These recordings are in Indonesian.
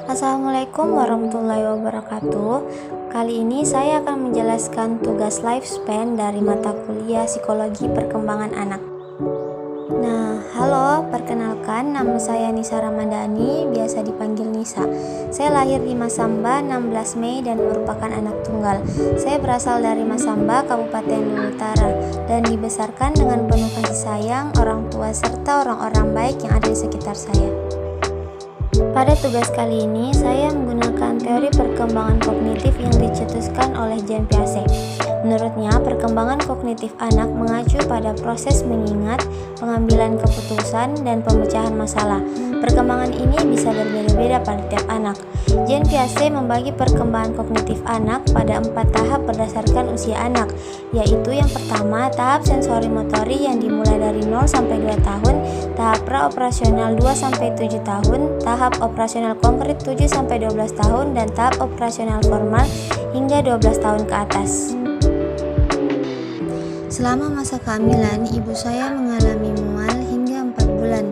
Assalamualaikum warahmatullahi wabarakatuh. Kali ini saya akan menjelaskan tugas lifespan dari mata kuliah Psikologi Perkembangan Anak. Halo, perkenalkan nama saya Nisa Ramadhani, biasa dipanggil Nisa. Saya lahir di Masamba 16 Mei dan merupakan anak tunggal. Saya berasal dari Masamba, Kabupaten Luwu Utara, dan dibesarkan dengan penuh kasih sayang orang tua serta orang-orang baik yang ada di sekitar saya. Pada tugas kali ini, saya menggunakan teori perkembangan kognitif yang dicetuskan oleh Jean Piaget. Menurutnya, perkembangan kognitif anak mengacu pada proses mengingat, pengambilan keputusan, dan pemecahan masalah. Perkembangan ini bisa berbeda-beda pada tiap anak. Jean Piaget membagi perkembangan kognitif anak pada 4 tahap berdasarkan usia anak, yaitu yang pertama, tahap sensori motori yang dimulai dari 0 sampai 2 tahun, tahap pra-operasional 2 sampai 7 tahun, tahap operasional konkret 7 sampai 12 tahun, dan tahap operasional formal hingga 12 tahun ke atas. Selama masa kehamilan, ibu saya mengalami mual hingga 4 bulan.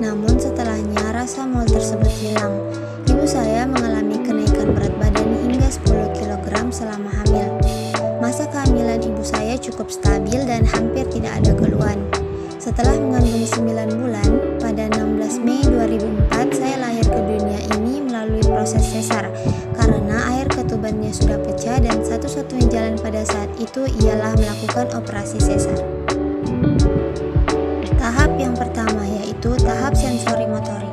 Namun setelahnya rasa mual tersebut hilang. Ibu saya mengalami kenaikan berat badan hingga 10 kg selama hamil. Masa kehamilan ibu saya cukup stabil dan hampir tidak ada keluhan. Setelah mengandung 9 bulan, pada 16 Mei 2004 saya lahir ke dunia ini melalui proses sesar karena air ketubannya sudah pecah dan satu-satunya jalan pada saat itu ialah melakukan operasi sesar. Tahap yang pertama yaitu tahap sensori motorik.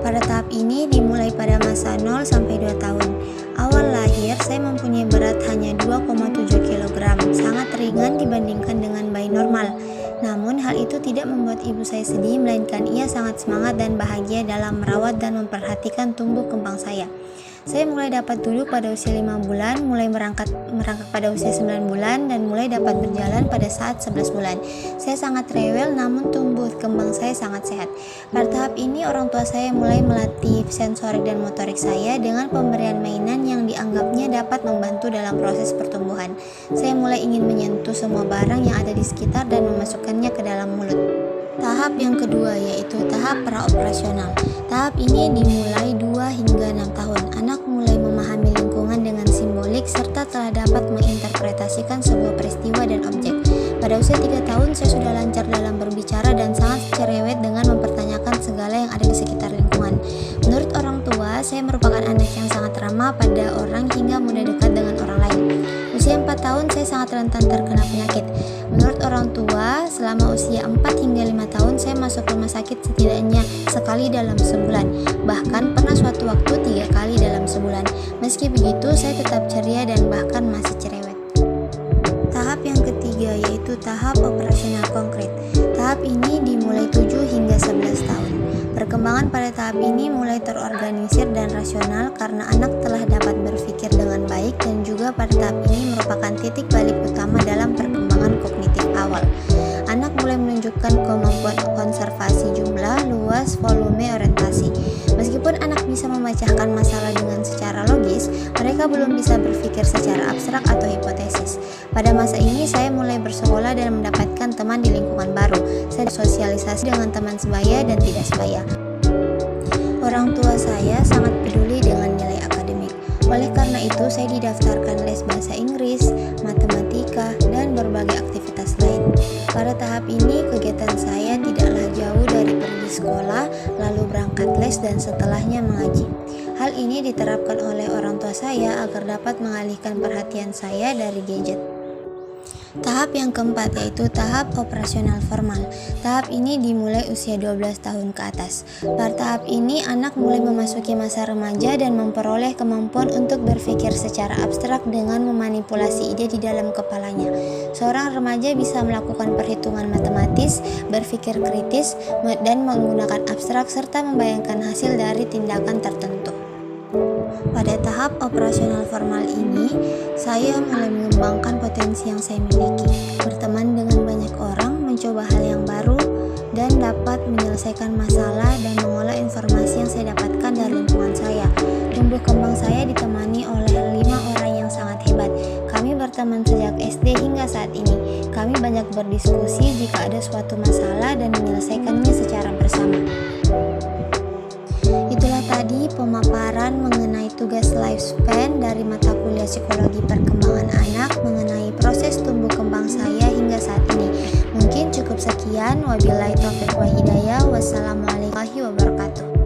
Pada tahap ini dimulai pada masa 0 sampai 2 tahun. Awal lahir saya mempunyai berat hanya 2,7 kg, sangat ringan dibandingkan dengan bayi normal. Namun hal itu tidak membuat ibu saya sedih, melainkan ia sangat semangat dan bahagia dalam merawat dan memperhatikan tumbuh kembang saya. Saya mulai dapat duduk pada usia 5 bulan, mulai merangkak pada usia 9 bulan, dan mulai dapat berjalan pada saat 11 bulan. Saya sangat rewel, namun tumbuh kembang saya sangat sehat. Pada tahap ini orang tua saya mulai melatih sensorik dan motorik saya dengan pemberian mainan yang dianggapnya dapat membantu dalam proses pertumbuhan. Saya mulai ingin menyentuh semua barang yang ada di sekitar dan memasukkannya ke dalam mulut. Tahap yang kedua yaitu tahap praoperasional. Tahap ini dimulai 2 hingga 6 tahun. Anak mulai memahami lingkungan dengan simbolik serta telah dapat menginterpretasikan sebuah peristiwa dan objek. Pada usia 3 tahun saya sudah lancar dalam berbicara dan sangat cerewet dengan mempertanyakan segala yang ada di sekitar lingkungan. Menurut orang tua, saya merupakan anak yang sangat ramah pada orang hingga mudah dekat dengan orang lain. Usia 4 tahun saya sangat rentan terkena penyakit. Menurut orang tua, selama usia 4 hingga 5 tahun saya masuk rumah sakit setidaknya sekali dalam sebulan. Bahkan pernah suatu waktu 3 kali dalam sebulan. Meski begitu, saya tetap ceria dan bahkan masih cerewet. Tahap yang ketiga yaitu tahap operasional konkret. Tahap ini dimulai 7 hingga 11 tahun. Perkembangan pada tahap ini mulai terorganisir dan rasional karena anak telah dapat berpikir dengan baik, dan juga pada tahap ini merupakan titik balik utama dalam perkembangan kognitif awal. Anak mulai menunjukkan kemampuan konservasi jumlah, luas, volume, orientasi. Meskipun anak bisa memecahkan masalah dengan secara logis, mereka belum bisa berpikir secara abstrak atau hipotesis. Pada masa ini saya mulai bersekolah dan mendapatkan teman di lingkungan baru. Saya bersosialisasi dengan teman sebaya dan tidak sebaya. Orang tua saya sangat peduli dengan nilai akademik. Oleh karena itu, saya didaftarkan les bahasa Inggris, matematika, dan berbagai aktivitas lain. Pada tahap ini, kegiatan saya tidaklah jauh dari pergi sekolah, lalu berangkat les, dan setelahnya mengaji. Hal ini diterapkan oleh orang tua saya agar dapat mengalihkan perhatian saya dari gadget. Tahap yang keempat yaitu tahap operasional formal. Tahap ini dimulai usia 12 tahun ke atas. Pada tahap ini anak mulai memasuki masa remaja dan memperoleh kemampuan untuk berpikir secara abstrak dengan memanipulasi ide di dalam kepalanya. Seorang remaja bisa melakukan perhitungan matematis, berpikir kritis, dan menggunakan abstrak serta membayangkan hasil dari tindakan tertentu. Pada tahap operasional formal ini, saya mulai mengembangkan potensi yang saya miliki, berteman dengan banyak orang, mencoba hal yang baru, dan dapat menyelesaikan masalah dan mengolah informasi yang saya dapatkan dari lingkungan saya. Tumbuh kembang saya ditemani oleh 5 orang yang sangat hebat. Kami berteman sejak SD hingga saat ini. Kami banyak berdiskusi jika ada suatu masalah dan menyelesaikannya secara bersama. Itulah tadi tadi pemaparan mengenai tugas lifespan dari mata kuliah Psikologi Perkembangan Anak mengenai proses tumbuh kembang saya hingga saat ini. Mungkin cukup sekian. Wabillahi taufiq wa hidayah. Wassalamualaikum warahmatullahi wabarakatuh.